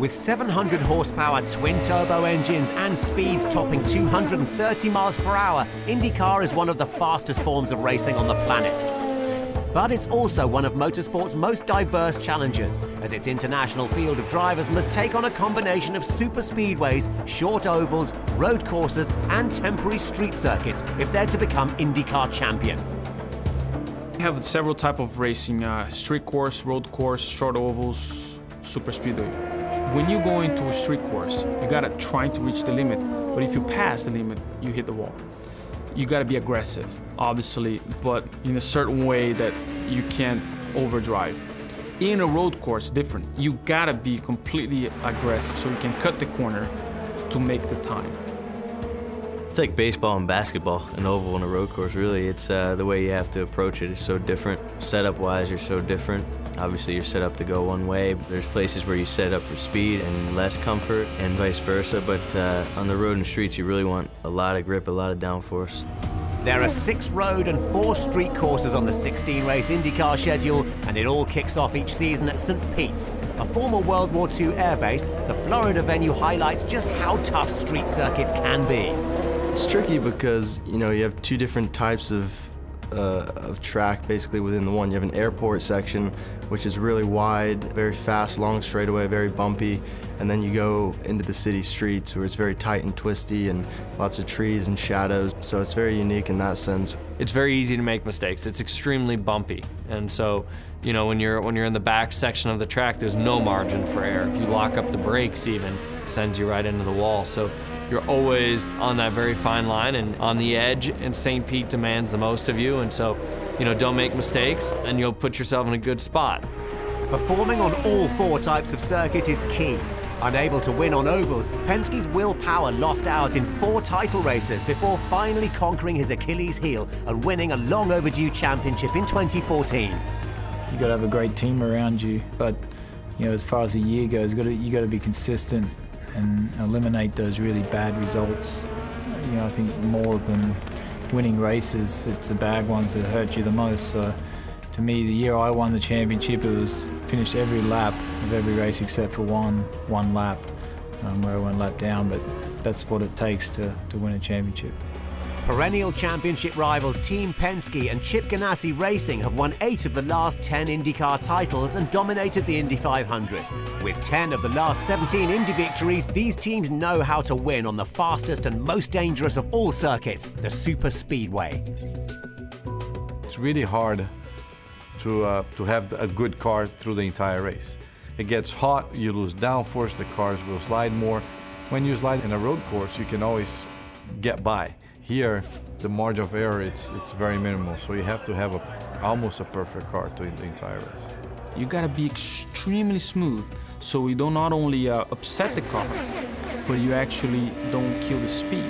With 700 horsepower twin-turbo engines and speeds topping 230 miles per hour, IndyCar is one of the fastest forms of racing on the planet. But it's also one of motorsport's most diverse challenges, as its international field of drivers must take on a combination of super speedways, short ovals, road courses, and temporary street circuits if they're to become IndyCar champion. We have several types of racing, street course, road course, short ovals, super speedway. When you go into a street course, you gotta try to reach the limit, but if you pass the limit, you hit the wall. You gotta be aggressive, obviously, but in a certain way that you can't overdrive. In a road course, different. You gotta be completely aggressive so you can cut the corner to make the time. It's like baseball and basketball, an oval and a road course, really. It's the way you have to approach it is so different. Setup-wise, you're so different. Obviously, you're set up to go one way. There's places where you set up for speed and less comfort, and vice versa. But on the road and streets, you really want a lot of grip, a lot of downforce. There are 6 road and 4 street courses on the 16-race IndyCar schedule, and it all kicks off each season at St. Pete's, a former World War II airbase. The Florida venue highlights just how tough street circuits can be. It's tricky because, you know, you have 2 different types of track basically within the one. You have an airport section, which is really wide, very fast, long straightaway, very bumpy, and then you go into the city streets where it's very tight and twisty and lots of trees and shadows, so it's very unique in that sense. It's very easy to make mistakes. It's extremely bumpy, and so, you know, when you're in the back section of the track, there's no margin for error. If you lock up the brakes even, it sends you right into the wall. So you're always on that very fine line and on the edge, and St. Pete demands the most of you, and so, you know, don't make mistakes and you'll put yourself in a good spot. Performing on all 4 types of circuit is key. Unable to win on ovals, Penske's Will Power lost out in 4 title races before finally conquering his Achilles heel and winning a long overdue championship in 2014. You got to have a great team around you, but, you know, as far as a year goes, you got to be consistent and eliminate those really bad results. You know, I think more than winning races, it's the bad ones that hurt you the most. So to me, the year I won the championship, it was finished every lap of every race except for one lap where I went lap down, but that's what it takes to win a championship. Perennial championship rivals Team Penske and Chip Ganassi Racing have won 8 of the last 10 IndyCar titles and dominated the Indy 500. With 10 of the last 17 Indy victories, these teams know how to win on the fastest and most dangerous of all circuits, the Super Speedway. It's really hard to have a good car through the entire race. It gets hot, you lose downforce, the cars will slide more. When you slide in a road course, you can always get by. Here, the margin of error, it's very minimal, so you have to have almost a perfect car to the entire race. You gotta be extremely smooth, so you don't not only upset the car, but you actually don't kill the speed.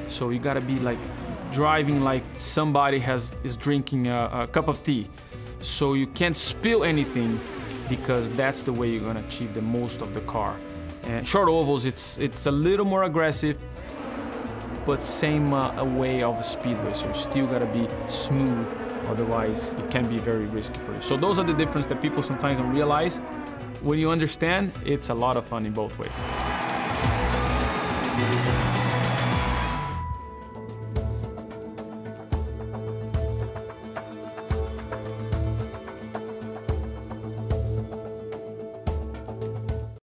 So you gotta be like driving like somebody is drinking a cup of tea. So you can't spill anything, because that's the way you're gonna achieve the most of the car. And short ovals, it's a little more aggressive, but same way of a speedway, so you still gotta be smooth, otherwise it can be very risky for you. So those are the differences that people sometimes don't realize. When you understand, it's a lot of fun in both ways.